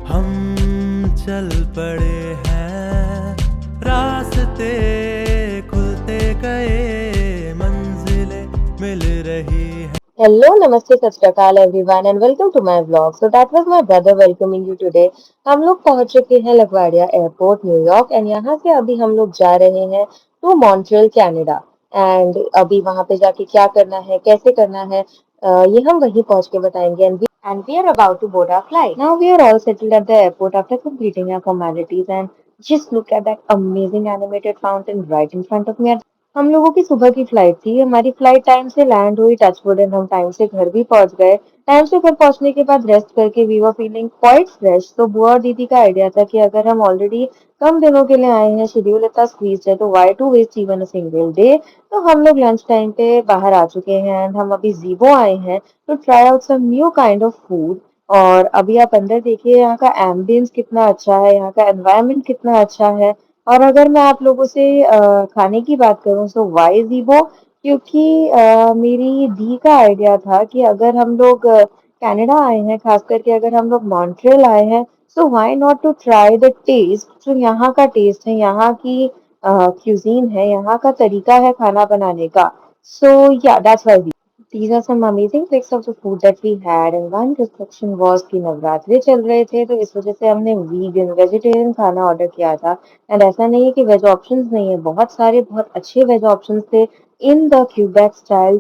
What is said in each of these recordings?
हम चल पड़े हैं, रास्ते खुलते गए, मंजिलें मिल रही हैं। Hello, Namaste, Sat Sri Akal everyone and welcome to my vlog. So that was my brother welcoming you today. हम लोग पहुंच चुके हैं लग्वाडिया एयरपोर्ट न्यूयॉर्क एंड यहाँ से अभी हम लोग जा रहे हैं टू मॉन्ट्रियल कनाडा। एंड अभी वहां पे जाके क्या करना है कैसे करना है ये हम वहीं पहुंच के बताएंगे and we are about to board our flight. Now we are all settled at the airport after completing our formalities and just look at that amazing animated fountain right in front of me. हम लोगों की सुबह की flight थी। हमारी flight time से land हुई touchwood and हम टाइम से घर भी पहुंच गए। टाइम से घर पहुंचने के बाद रेस्ट करके we are feeling quite fresh. तो बुआ और दीदी का आइडिया था कि अगर हम ऑलरेडी कम दिनों के लिए आए हैं, शेड्यूल इतना स्क्वीज है, तो why to waste even a single day. तो हम लोग लंच टाइम पे बाहर आ चुके हैं एंड हम अभी जीबो आए हैं to try out some new kind of food. और अभी आप अंदर देखिए, यहाँ का एम्बियंस कितना अच्छा है, यहाँ का एनवायरनमेंट कितना अच्छा है। और अगर मैं आप लोगों से खाने की बात करूं तो वाई ज़ीबो, क्योंकि मेरी दी का आइडिया था कि अगर हम लोग कनाडा आए हैं, खास करके अगर हम लोग मॉन्ट्रियल आए हैं, so why not to try the taste जो यहाँ का टेस्ट है, यहाँ की क्यूजीन है, यहाँ का तरीका है खाना बनाने का। सो या that's why these are some amazing pics of the food that we had and one restriction was कि नवरात्रे चल रहे थे, तो इस वजह से हमने वीगन वेजिटेरियन खाना ऑर्डर किया था। एंड ऐसा नहीं है कि वेज ऑप्शंस नहीं है, बहुत सारे बहुत अच्छे वेज ऑप्शंस थे in the Quebec style.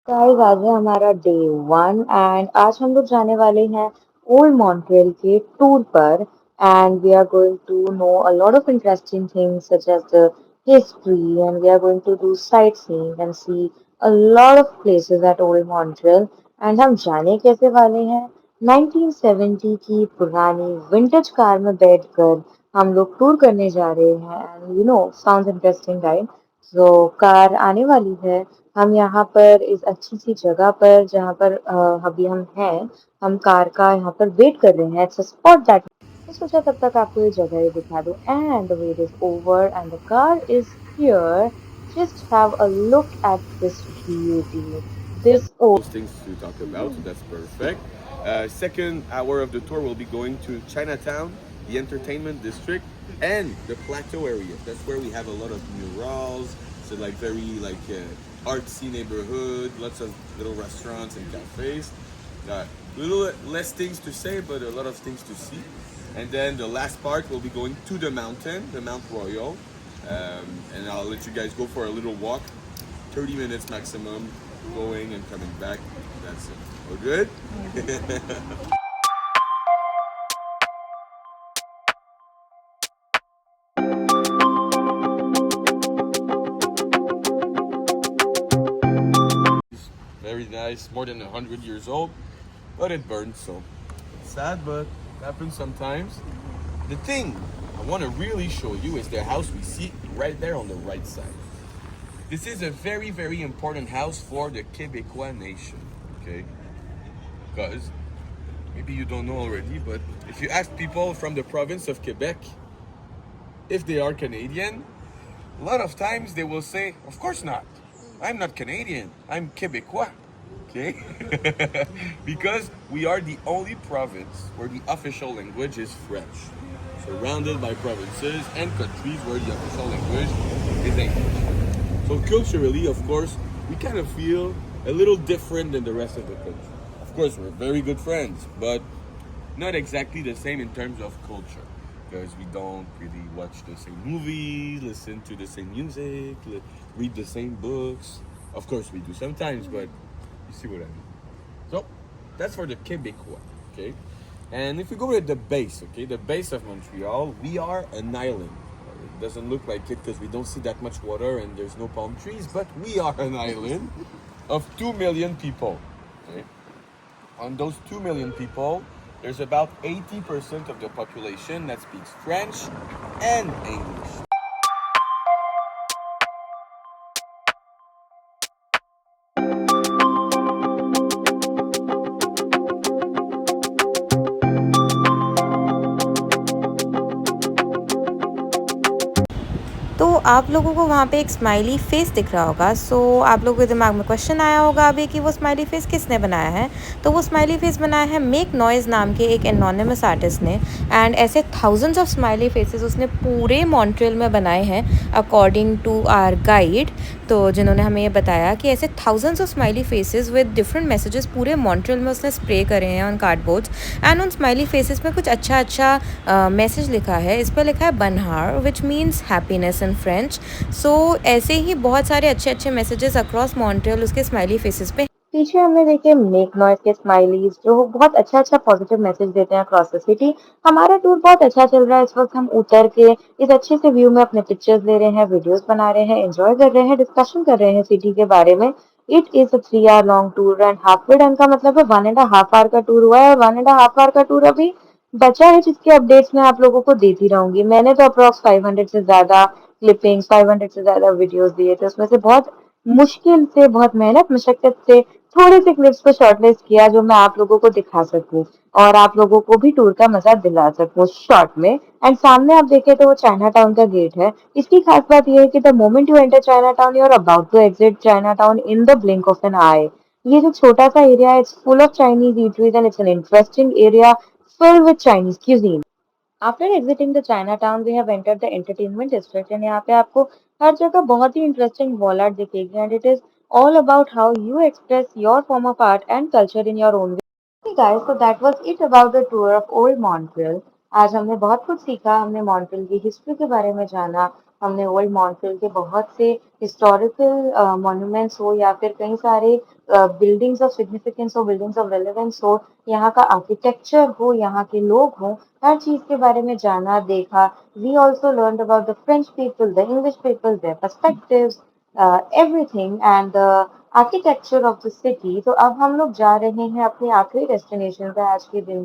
Guys आज है हमारा डे 1 एंड आज हम लोग जाने वाले हैं ओल्ड मॉन्ट्रियल के टूर पर। And we are going to know a lot of interesting things such as the history and we are going to do sightseeing and see a lot of places at old Montreal. And हम जाने कैसे वाले हैं, 1970 की पुरानी vintage car में बैठकर हम लोग टूर करने जा रहे हैं। And you know sound interesting right. तो कार आने वाली है। हम यहाँ पर इस अच्छी सी जगह पर जहाँ पर अभी हम हैं, हम कार का यहाँ पर वेट कर रहे हैं। इट्स अ स्पॉट दैट तो सोचा तब तक आपको ये जगह ही दिखा दूं। And the wait is over and the car is here. Just have a look at this beauty, this Those things to talk about, so that's perfect. Second hour of the tour will be going to Chinatown, the entertainment district, and the plateau area. That's where we have a lot of murals. So like very artsy neighborhood, lots of little restaurants and cafes. Little less things to say, but a lot of things to see. And then the last part will be going to the mountain, the Mount Royal. And I'll let you guys go for a little walk, 30 minutes maximum, going and coming back. That's it. All good? Very nice, more than 100 years old, but it burned, so it's sad, but it happens sometimes. The thing I want to really show you is the house we see right there on the right side. This is a very, very important house for the Quebecois nation, okay? Because maybe you don't know already, but if you ask people from the province of Quebec if they are Canadian, a lot of times they will say, of course not. I'm not Canadian, I'm Quebecois, okay? Because we are the only province where the official language is French, surrounded by provinces and countries where the official language is English. So culturally, of course, we kind of feel a little different than the rest of the country. Of course, we're very good friends, but not exactly the same in terms of culture, because we don't really watch the same movies, listen to the same music, read the same books. Of course, we do sometimes, but you see what I mean. So that's for the Quebecois, okay? And if we go to the base, okay, the base of Montreal, we are an island. It doesn't look like it because we don't see that much water and there's no palm trees, but we are an island of 2 million people, okay? On those 2 million people, there's about 80% of the population that speaks French and English. तो आप लोगों को वहाँ पे एक smiley face दिख रहा होगा। सो आप लोगों के दिमाग में क्वेश्चन आया होगा अभी कि वो स्माइली फेस किसने बनाया है। तो वो स्माइली फेस बनाया है मेक नॉइज़ नाम के एक एनोनिमस आर्टिस्ट ने। एंड ऐसे थाउजेंड्स ऑफ स्माइली फेसेस उसने पूरे मॉन्ट्रियल में बनाए हैं अकॉर्डिंग टू आवर गाइड। तो जिन्होंने हमें ये बताया कि ऐसे thousands of smiley faces with different messages पूरे मॉन्ट्रियल में उसने स्प्रे करे हैं ऑन कार्डबोर्ड्स। एंड उन स्माइली फेसेस में कुछ अच्छा मैसेज लिखा है। इस पर लिखा है बनहार which means happiness in French. So ऐसे ही बहुत सारे अच्छे मैसेजेस अक्रॉस मॉन्ट्रियल उसके स्माइली फेसेस पे। पीछे हमने देखे मेक नॉइज के स्माइलीज जो बहुत अच्छा पॉजिटिव मैसेज देते हैं अक्रॉस द सिटी। हमारा टूर बहुत अच्छा चल रहा है। इस वक्त हम उतर के इस अच्छे से व्यू में अपने पिक्चर्स ले रहे हैं, वीडियोस बना रहे हैं, एंजॉय कर रहे हैं, डिस्कशन कर रहे हैं सिटी के बारे में। It is a 3 hour long tour and halfway done का मतलब है 1.5 आवर का टूर हुआ है, और 1.5 आवर का टूर अभी बचा है जिसके अपडेट्स मैं आप लोगों को देती रहूंगी। मैंने तो अप्रॉक्स 500 से ज्यादा क्लिपिंग्स, 500 से ज्यादा वीडियोस दिए थे, उसमें से बहुत मुश्किल से, बहुत मेहनत मशक्कत से थोड़े से क्लिप्स को शॉर्टलिस्ट किया जो मैं आप लोगों को दिखा सकूं और आप लोगों को भी टूर का मजा दिला सकूं शॉर्ट में। एंड सामने आप देखें तो वो चाइना टाउन का गेट है। इसकी खास बात यह है कि the moment you enter Chinatown you are about to exit Chinatown in the blink of an eye. ये जो छोटा सा एरिया है, it's full of Chinese eateries and it's an interesting area filled with Chinese cuisine. After exiting the Chinatown we have entered the entertainment district, and यहाँ पे आपको हर जगह बहुत ही इंटरेस्टिंग वॉल आर्ट दिखेगी and it is all about how you express your form of art and culture in your own. Hey guys, so that was it about the tour of Old Montreal. आज हमने बहुत कुछ सीखा, हमने Montreal की history के बारे में जाना, हमने ओल्ड मॉन्ट्रियल के बहुत से हिस्टोरिकल मॉन्यूमेंट्स हो या फिर कई सारे बिल्डिंग्स ऑफ सिग्निफिकेंस हो, बिल्डिंग्स ऑफ रेलेवेंस हो, यहाँ का आर्किटेक्चर हो, यहाँ के लोग हो, हर चीज के बारे में जाना, देखा। We also learn about the French people, the English people, their perspectives, everything and the architecture of the city. तो अब हम लोग जा रहे हैं अपने आखिरी डेस्टिनेशन पे आज के दिन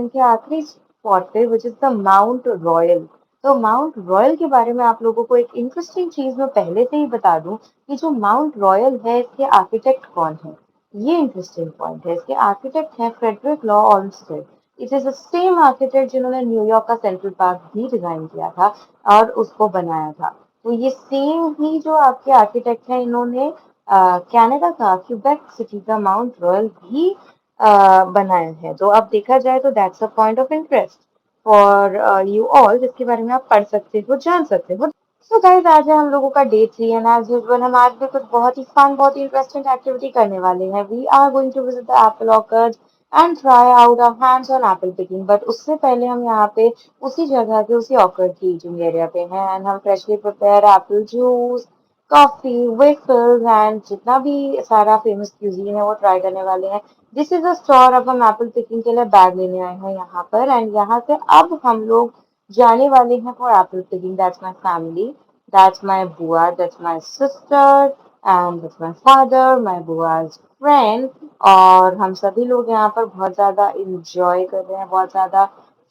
के आखिरी स्पॉट पे, which is the mount royal. तो माउंट रॉयल के बारे में आप लोगों को एक इंटरेस्टिंग चीज मैं पहले से ही बता दूं कि जो माउंट रॉयल है इसके आर्किटेक्ट कौन है। ये इंटरेस्टिंग पॉइंट है। इसके आर्किटेक्ट है Frederick Law Olmsted. It is the same architect जिन्होंने न्यूयॉर्क का सेंट्रल पार्क भी डिजाइन किया था और उसको बनाया था। तो ये सेम ही जो आपके आर्किटेक्ट हैं, इन्होंने कनाडा का क्यूबेक सिटी का माउंट रॉयल भी बनाया है। तो अब देखा जाए तो that's a point of interest for you all, जिसके बारे में आप पढ़ सकते हो, जान सकते हो। सो गाइस, आज है हम लोगों का डे 3 एंड एज यूजुअल हम आज भी कुछ बहुत ही फन, बहुत ही इंटरेस्टिंग एक्टिविटी करने वाले हैं। We are going to visit the apple orchard and try out our hands on apple picking. But उससे पहले हम यहाँ पे उसी जगह के उसी ऑर्चर्ड की ईटिंग एरिया पे हैं एंड हम freshly prepare Apple juice, coffee, waffles and जितना भी सारा फेमस क्यूजीन है वो ट्राई करने वाले हैं। This is a store. अब हम एप्पल पिकिंग के लिए बैग लेने आए हैं यहाँ पर एंड यहाँ से अब हम लोग जाने वाले हैं for apple picking. That's my family, that's my बुआ, that's my sister and that's my father, my बुआज फ्रेंड। और हम सभी लोग यहाँ पर बहुत ज्यादा इंजॉय कर रहे हैं, बहुत ज्यादा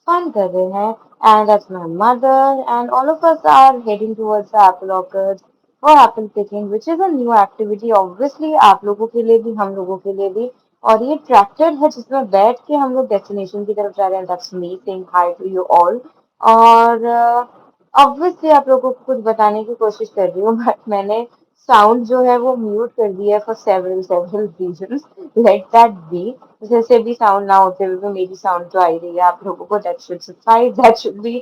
फन कर रहे हैं। And that's my mother and all of us are heading towards the apple orchard और apple picking which is a new activity obviously आप लोगों के लिए भी, हम लोगों के लिए भी। और ये ट्रैक्टर है जिसमें बैठ के हम लोग डेस्टिनेशन की तरफ जा रहे हैं। That's me saying hi to you all. और ऑब्वियसली आप लोगों को कुछ बताने की कोशिश कर रही हूँ बट मैंने साउंड जो है वो म्यूट कर दिया है for several reasons. Let that be. जैसे भी साउंड ना होते हुए भी मेरी साउंड तो आ ही रही है आप लोगों को, that should suffice, that should be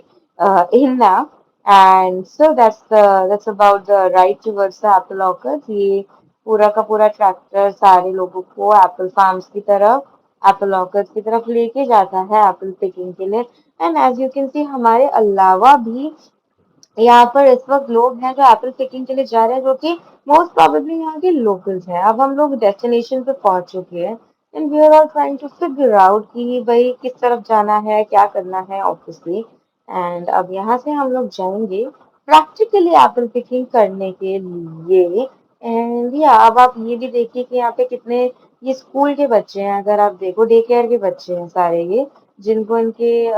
enough. And so that's about the ride towards the apple orchard. ये पूरा का पूरा ट्रैक्टर सारे लोगों को एप्पल फार्म्स की तरफ, एप्पल ऑर्चर्ड की तरफ लेके जाता है एप्पल पिकिंग के लिए। And as you can see हमारे अलावा भी यहाँ पर इस वक्त लोग हैं जो एप्पल पिकिंग के लिए जा रहे हैं, जो कि मोस्ट प्रोबेबली यहाँ के लोकल्स हैं। अब हम लोग डेस्टिनेशन पे पहुंच चुके हैं and we are all trying to figure out कि भाई किस तरफ जाना है, क्या करना है ऑब्वियसली। एंड अब यहाँ से हम लोग जाएंगे प्रैक्टिकली एप्पल पिकिंग करने के लिए। एंड या अब आप ये भी देखिए कि यहाँ पे कितने ये स्कूल के बच्चे हैं। अगर आप देखो डे केयर के बच्चे हैं सारे ये, जिनको इनके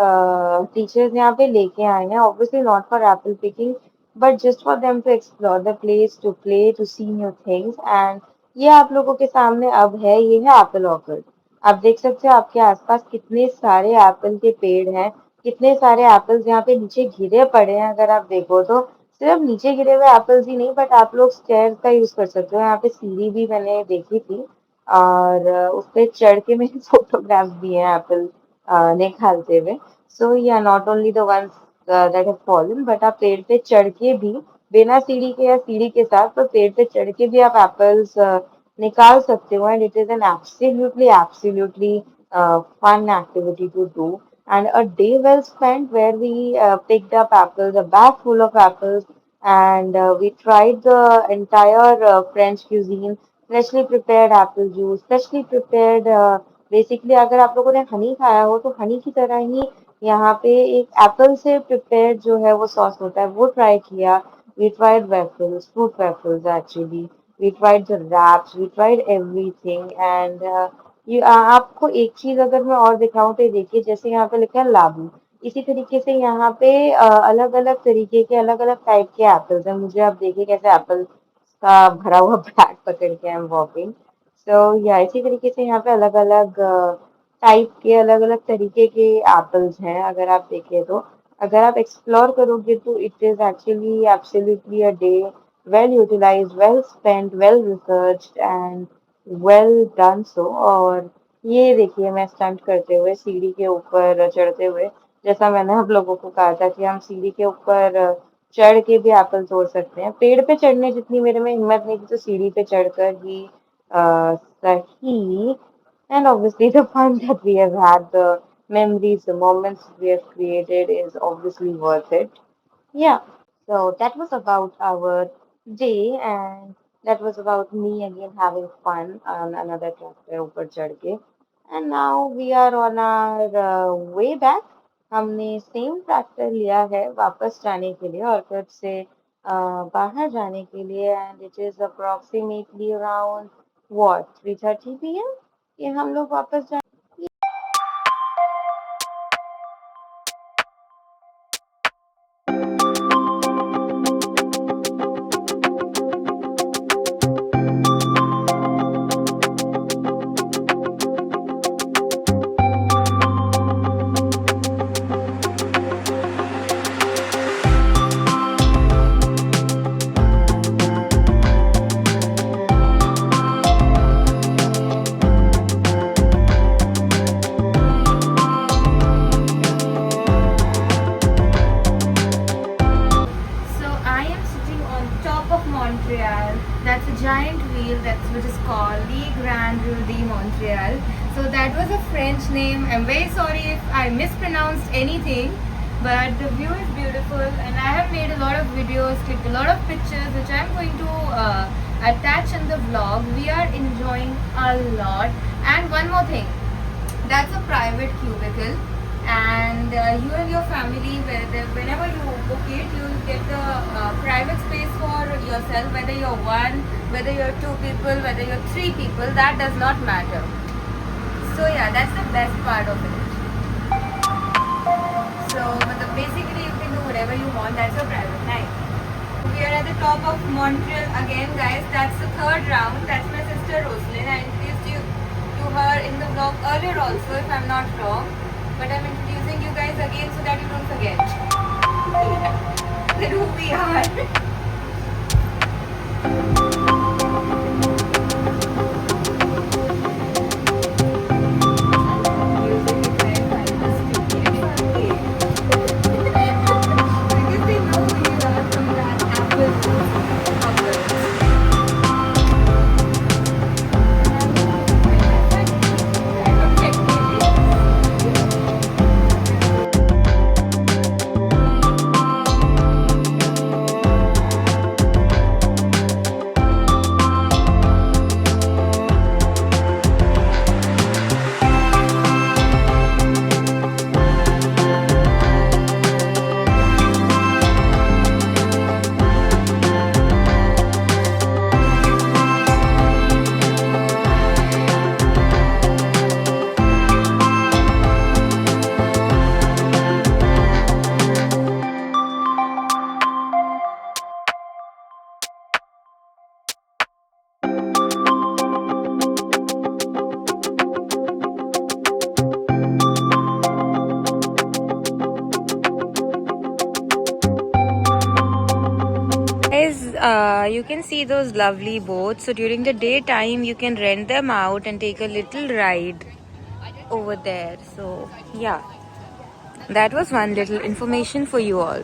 टीचर्स यहाँ पे लेके आए हैं, obviously not for apple picking but just for them to explore the place, to play, to see new things. And ये आप लोगों के सामने अब है, ये है एप्पल ऑर्चर्ड। आप देख सकते हो आपके आसपास कितने सारे एप्पल के पेड़ हैं, कितने सारे एप्पल्स यहाँ पे नीचे गिरे पड़े हैं। अगर आप देखो तो सिर्फ नीचे गिरे हुए एप्पल्स ही नहीं, बट आप लोग स्टेयर का यूज कर सकते हो। यहाँ पे सीढ़ी भी मैंने देखी थी, और उस पे चढ़ के मैंने फोटोग्राफ्स भी हैं एप्पल निकालते हुए। सो या not only the ones that have fallen, but आप पेड़ पे चढ़ के भी, बिना सीढ़ी के या सीढ़ी के साथ, पर पेड़ पे चढ़ के भी आप एप्पल्स निकाल सकते हो। And it is an absolutely fun activity to do, and a day well spent where we picked up apples, a bag full of apples, and we tried the entire French cuisine, freshly prepared apple juice, freshly prepared. Basically अगर आप लोगों ने हनी खाया हो तो हनी की तरह ही यहाँ पे एक एप्पल से प्रिपेयर्ड जो है वो सॉस होता है, वो ट्राई किया। We tried waffles, fruit waffles actually, we tried the wraps, we tried everything. And ये आपको एक चीज अगर मैं और दिखाऊं तो ये देखिए, जैसे यहाँ पे लिखा है लाबू, इसी तरीके से यहाँ पे अलग अलग तरीके के, अलग अलग टाइप के एप्पल्स हैं। मुझे आप देखिए कैसे एप्पल का भरा हुआ बैग पकड़ के आई एम वॉकिंग। सो या इसी तरीके से यहाँ पे अलग अलग टाइप के, अलग अलग तरीके के एप्पल्स हैं अगर आप देखें तो। अगर आप एक्सप्लोर करोगे तो it is actually absolutely a day well utilized, well spent, well researched and well done so। और ये देखिए मैं स्टंट करते हुए सीढ़ी के ऊपर चढ़ते हुए, जैसा मैंने आप लोगों को कहा था कि हम सीढ़ी के ऊपर चढ़ के भी एप्पल तोड़ सकते हैं। पेड़ पे चढ़ने जितनी मेरे में हिम्मत नहीं थी, तो सीढ़ी पे चढ़कर ही सही। And obviously the fun that we have had, the memories, the moments we have created is obviously worth it. Yeah. So that was about our day, and that was about me again having fun on another tractor ऊपर चढ़ के। And now we are on our way back. हमने same tractor लिया है वापस जाने के लिए, और फिर से बाहर जाने के लिए। And it is approximately around what 3:30 PM ये हम लोग वापस जा। So I am sitting on top of Montreal. That's a giant wheel which is called Le Grand Wheel de Montreal. So that was a French name. I'm very sorry if I mispronounced anything, but the view is beautiful, and I have made a lot of videos, clicked a lot of pictures, which I'm going to attach in the vlog. We are enjoying a lot. And one more thing, that's a private cubicle, and you and your family, whenever you book it, you'll get the private space for yourself, whether you're one, whether you're two people, whether you're three people, that does not matter. So yeah, that's the best part of it. So basically you can do whatever you want. That's your private night. We are at the top of Montreal again, guys. That's the third round. That's my sister Roslyn. I introduced you to her in the vlog earlier also, if I'm not wrong. But I'm introducing you guys again so that you don't forget that who we are. Because they know you are from that apple suburbs. you can see those lovely boats. So during the daytime, you can rent them out and take a little ride over there. So yeah, that was one little information for you all.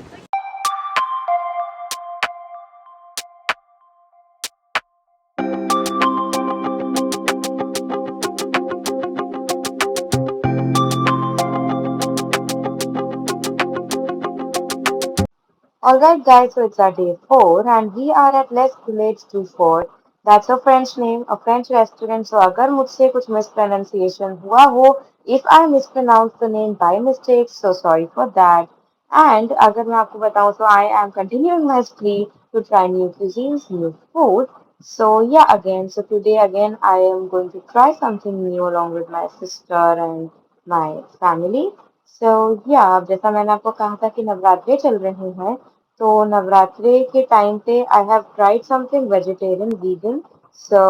Alright guys, so it's our day 4 and we are at Les Coulades du Fort. That's a French name, a French restaurant. So अगर मुझसे कुछ mispronunciation हुआ हो, if I mispronounce the name by mistake, so sorry for that. And अगर मैं आपको बताऊं, so I am continuing my spree to try new cuisines, new food. So yeah, so today again I am going to try something new along with my sister and my family. So yeah, अब जैसा मैंने आपको कहा था कि नवरात्रे चल रहे हैं, तो नवरात्रे के टाइम पे I have tried something vegetarian vegan. So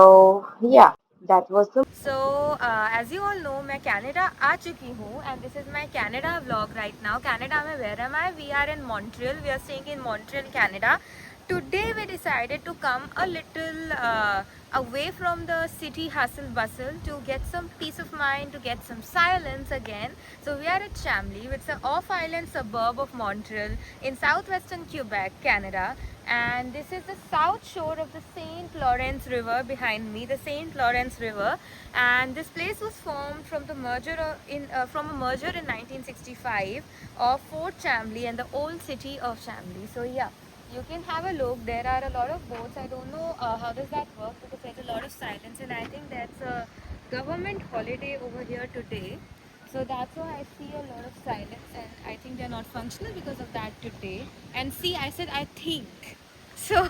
yeah that was the So as you all know, मैं कनाडा आ चुकी हूँ and this is my Canada vlog right now. Canada में where am I? We are in Montreal. We are staying in Montreal, Canada. Today we decided to come a little away from the city hustle bustle to get some peace of mind, to get some silence again. So we are at Chambly, which is an off-island suburb of Montreal in southwestern Quebec, Canada. And this is the south shore of the St. Lawrence River behind me, the St. Lawrence River. And this place was formed from the merger from a merger in 1965 of Fort Chambly and the old city of Chambly. So yeah, you can have a look. There are a lot of boats. I don't know how does that work because there's a lot of silence and I think that's a government holiday over here today. So that's why I see a lot of silence and I think they're not functional because of that today. And see, I said I think. So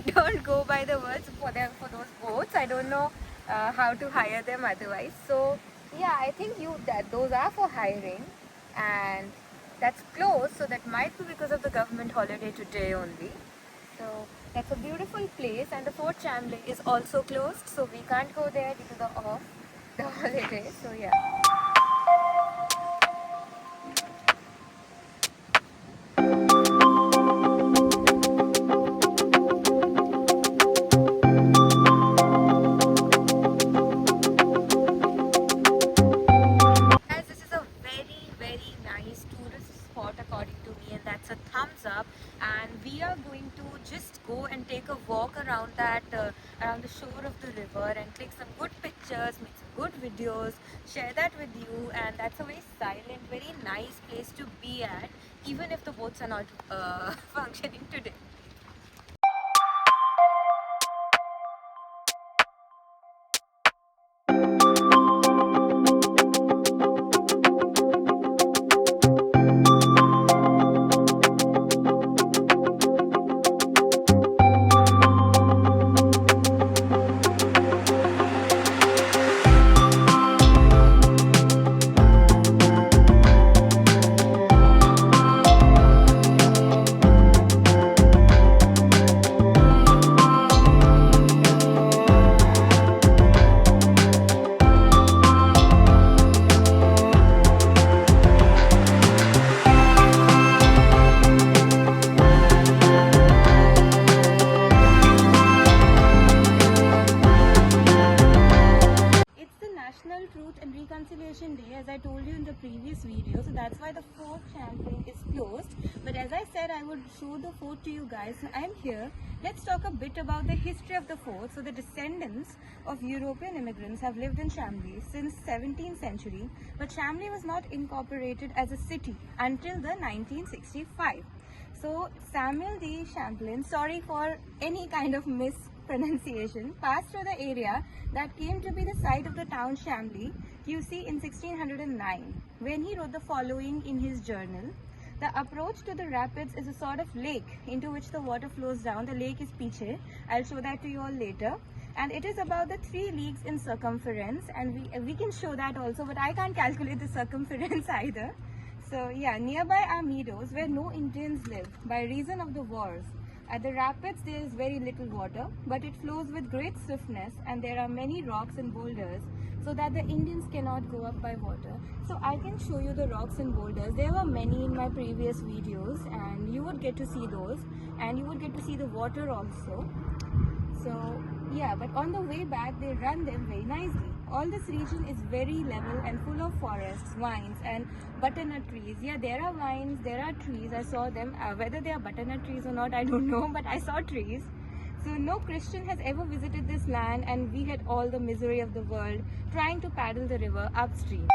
don't go by the words for those boats. I don't know how to hire them otherwise. So yeah, I think those are for hiring and that's closed, so that might be because of the government holiday today only. So that's a beautiful place and the Fort Chambly is also closed, so we can't go there due to the holiday. So yeah. Around the shore of the river and click some good pictures, make some good videos, share that with you. And that's a very silent, very nice place to be at, even if the boats are not functioning today. Day, as I told you in the previous video, so that's why the Fort Chambly is closed. But as I said, I would show the fort to you guys. So I'm here. Let's talk a bit about the history of the fort. So the descendants of European immigrants have lived in Chambly since 17th century, but Chambly was not incorporated as a city until the 1965. So Samuel de Champlain, sorry for any kind of mispronunciation, passed through the area that came to be the site of the town Chambly, you see, in 1609, when he wrote the following in his journal. The approach to the rapids is a sort of lake into which the water flows down. The lake is Piche. I'll show that to you all later. And it is about the 3 leagues in circumference, and we can show that also, but I can't calculate the circumference either. So yeah, nearby are meadows where no Indians live by reason of the wars. At the rapids there is very little water, but it flows with great swiftness and there are many rocks and boulders. so that the Indians cannot go up by water. So I can show you the rocks and boulders. There were many in my previous videos, and you would get to see those, and you would get to see the water also. So yeah, but on the way back they run them very nicely. All this region is very level and full of forests, vines and butternut trees. Yeah, there are vines, there are trees, I saw them. Whether they are butternut trees or not, I don't know, but I saw trees. So no Christian has ever visited this land, and we had all the misery of the world trying to paddle the river upstream.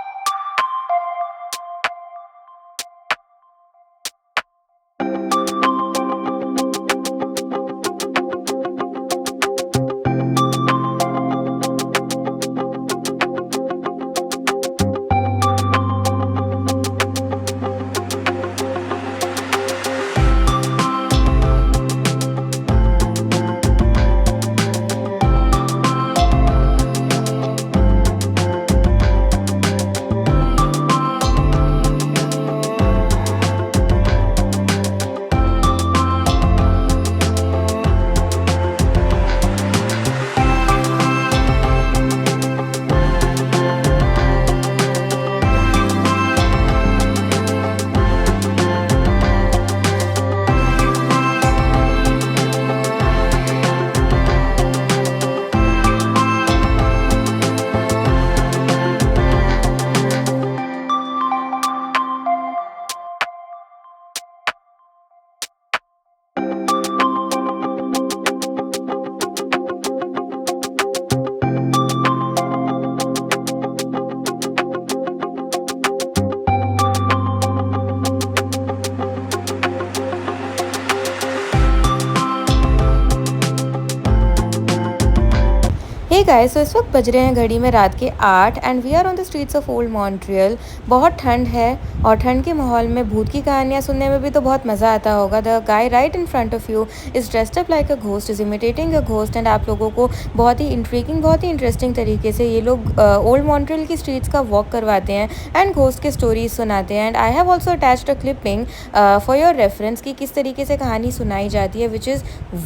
Hey guys, तो इस वक्त बज रहे हैं घड़ी में रात के 8 and we are on the streets of old Montreal. बहुत ठंड है और ठंड के माहौल में भूत की कहानियाँ सुनने में भी तो बहुत मज़ा आता होगा। The guy right in front of you is dressed up like a ghost, is imitating a ghost and आप लोगों को बहुत ही इंट्रीगिंग, बहुत ही इंटरेस्टिंग तरीके से ये लोग ओल्ड मॉन्ट्रियल की स्ट्रीट्स का वॉक करवाते हैं एंड घोस्ट के स्टोरीज सुनाते हैं। And I have also attached a clipping for your reference कि किस तरीके से कहानी सुनाई जाती है, which is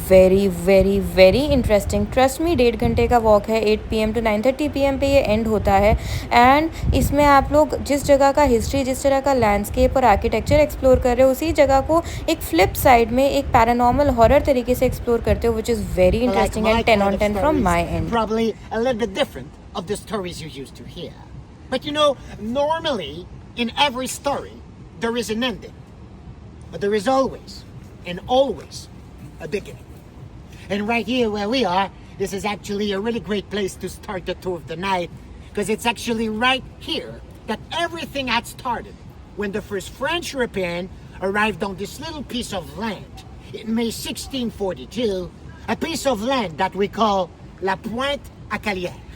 very very very interesting. Trust me, 1.5 घंटे का वॉक है। 8 PM to 9:30 PM पे ये एंड होता है एंड इसमें आप लोग जिस जगह का हिस्ट्री, जिस तरह का लैंडस्केप और आर्किटेक्चर एक्सप्लोर कर रहे हो, उसी जगह को एक फ्लिप साइड में एक पैरानॉर्मल हॉरर तरीके से एक्सप्लोर करते हो, which is very interesting and 10 on 10 from my end. Probably a little bit different of the stories you used to hear. But you know, normally in every story there is an ending. But there is always a beginning. And right here where we are, this is actually a really great place to start the tour of the night, because it's actually right here that everything had started when the first French European arrived on this little piece of land in May 1642, a piece of land that we call La Pointe à Calière.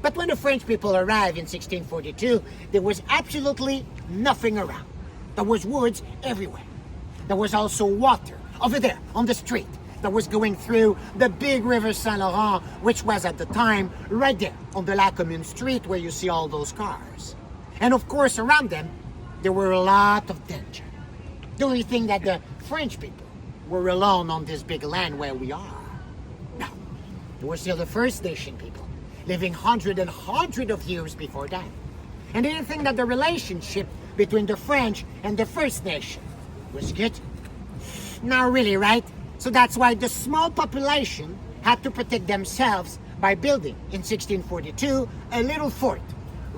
But when the French people arrived in 1642, there was absolutely nothing around. There was woods everywhere. There was also water over there on the street that was going through the big river Saint Laurent, which was at the time right there on the La Commune street where you see all those cars. And of course around them there were a lot of danger. The only thing that the French people were alone on this big land where we are. Now, there were still the First Nation people living hundred of years before that. And they didn't think that the relationship between the French and the First Nation was good. Not really, right? So that's why the small population had to protect themselves by building in 1642 a little fort.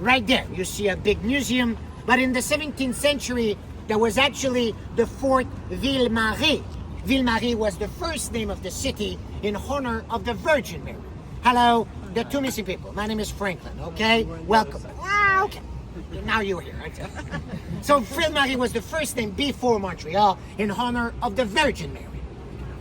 Right there, you see a big museum, but in the 17th century, there was actually the Fort Ville-Marie. Ville-Marie was the first name of the city in honor of the Virgin Mary. Hello, the two missing people. My name is Franklin, okay? Welcome. Okay. Now you're here. Right? So Ville-Marie was the first name before Montreal in honor of the Virgin Mary.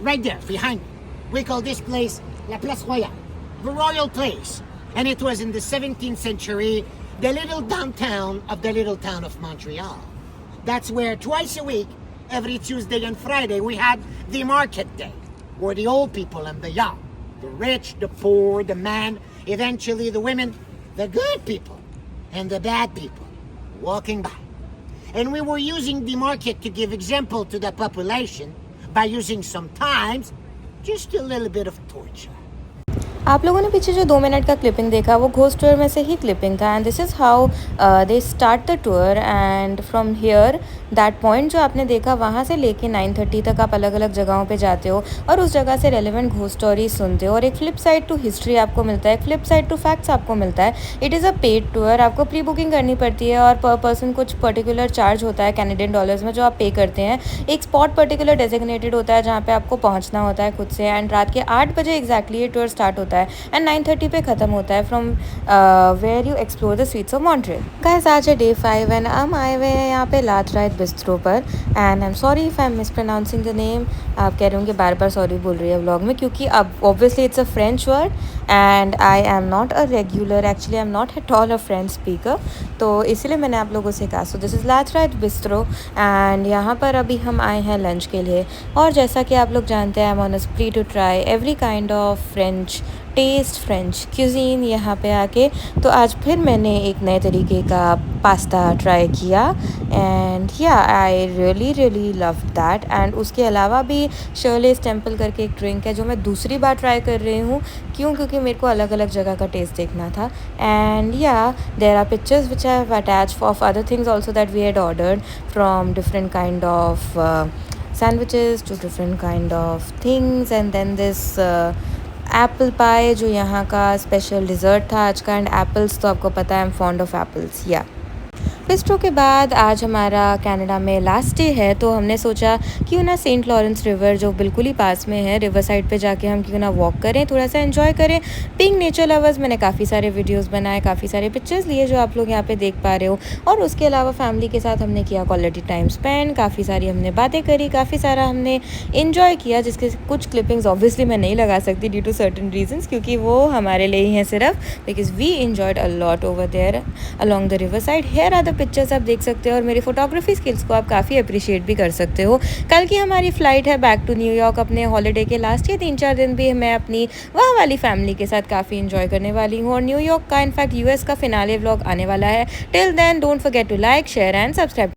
Right there, behind me. We call this place La Place Royale, the royal place. And it was in the 17th century, the little downtown of the little town of Montreal. That's where twice a week, every Tuesday and Friday, we had the market day, where the old people and the young, the rich, the poor, the man, eventually the women, the good people and the bad people walking by. And we were using the market to give example to the population by using sometimes just a little bit of torture. आप लोगों ने पीछे जो 2 minute का clipping देखा वो ghost tour में से ही क्लिपिंग था and this is how they start the tour and from here that point जो आपने देखा वहाँ से लेके 9:30 तक आप अलग अलग जगहों पे जाते हो और उस जगह से रेलिवेंट घोस्ट स्टोरी सुनते हो और एक फ्लिप साइड टू हिस्ट्री आपको मिलता है, एक फ्लिप साइड टू फैक्ट्स आपको मिलता है। It is a paid tour, आपको प्री बुकिंग करनी पड़ती है और पर पर्सन कुछ पर्टिकुलर चार्ज होता है कैनेडियन डॉलर्स में जो आप पे करते हैं। एक स्पॉट पर्टिकुलर डेजिग्नेटेड होता है जहाँ पे आपको पहुँचना होता है खुद से एंड रात के 8 बजे एग्जैक्टली ये टूर स्टार्ट होता है एंड 9:30 पे ख़त्म होता है from where you explore the streets of Montreal. Guys आज है डे 5 एंड हम आए हुए हैं यहाँ पे लाथराइट बिस्ट्रो पर and I am sorry if I am miss pronouncing the name. आप कह रहे होंगे बार बार सॉरी बोल रही है व्लॉग में क्योंकि अब obviously it's a French word and I am not a regular, actually I am not at all a French speaker, तो इसलिए मैंने आप लोगों से कहा। सो दिस इज़ लाथराइट बिस्ट्रो एंड यहाँ पर अभी हम आए हैं लंच के लिए और जैसा कि आप लोग जानते हैं I am on a spree to try every kind of French taste, French cuisine यहाँ पे आके। तो आज फिर मैंने एक नए तरीके का पास्ता ट्राई किया एंड या I really love that and उसके अलावा भी शर्लेस टेम्पल करके एक ड्रिंक है जो मैं दूसरी बार ट्राई कर रही हूँ। क्योंकि मेरे को अलग अलग जगह का टेस्ट देखना था and yeah there are pictures which I have attached of other things also that we had ordered from different kind of sandwiches to different kind of things and then this apple pie जो यहाँ का special dessert था आज का and apples तो आपको पता है I am fond of apples या। बिस्ट्रो के बाद आज हमारा कनाडा में लास्ट डे है तो हमने सोचा क्यों ना सेंट लॉरेंस रिवर जो बिल्कुल ही पास में है रिवर साइड पे जाके हम क्यों ना वॉक करें, थोड़ा सा एंजॉय करें। बीइंग नेचर लवर्स मैंने काफ़ी सारे वीडियोस बनाए, काफ़ी सारे पिक्चर्स लिए जो आप लोग यहाँ पे देख पा रहे हो और उसके अलावा फैमिली के साथ हमने किया क्वालिटी टाइम स्पेंड, काफ़ी सारी हमने बातें करी, काफ़ी सारा हमने इन्जॉय किया जिसके कुछ क्लिपिंग्स ऑब्वियसली मैं नहीं लगा सकती ड्यू टू सर्टन रीजंस क्योंकि वो हमारे लिए ही हैं सिर्फ because we enjoyed a lot over there along the riverside. Here are the pictures आप देख सकते हो और मेरी फोटोग्राफी स्किल्स को आप काफ़ी अप्रिशिएट भी कर सकते हो। कल की हमारी फ़्लाइट है बैक टू न्यूयॉर्क अपने हॉलीडे के लास्ट ये 3-4 दिन भी मैं अपनी वहाँ वाली फैमिली के साथ काफ़ी इंजॉय करने वाली हूँ और न्यूयॉर्क का इनफैक्ट यूएस का फिनाले व्लॉग आने वाला है। Till then don't forget to like, share and subscribe.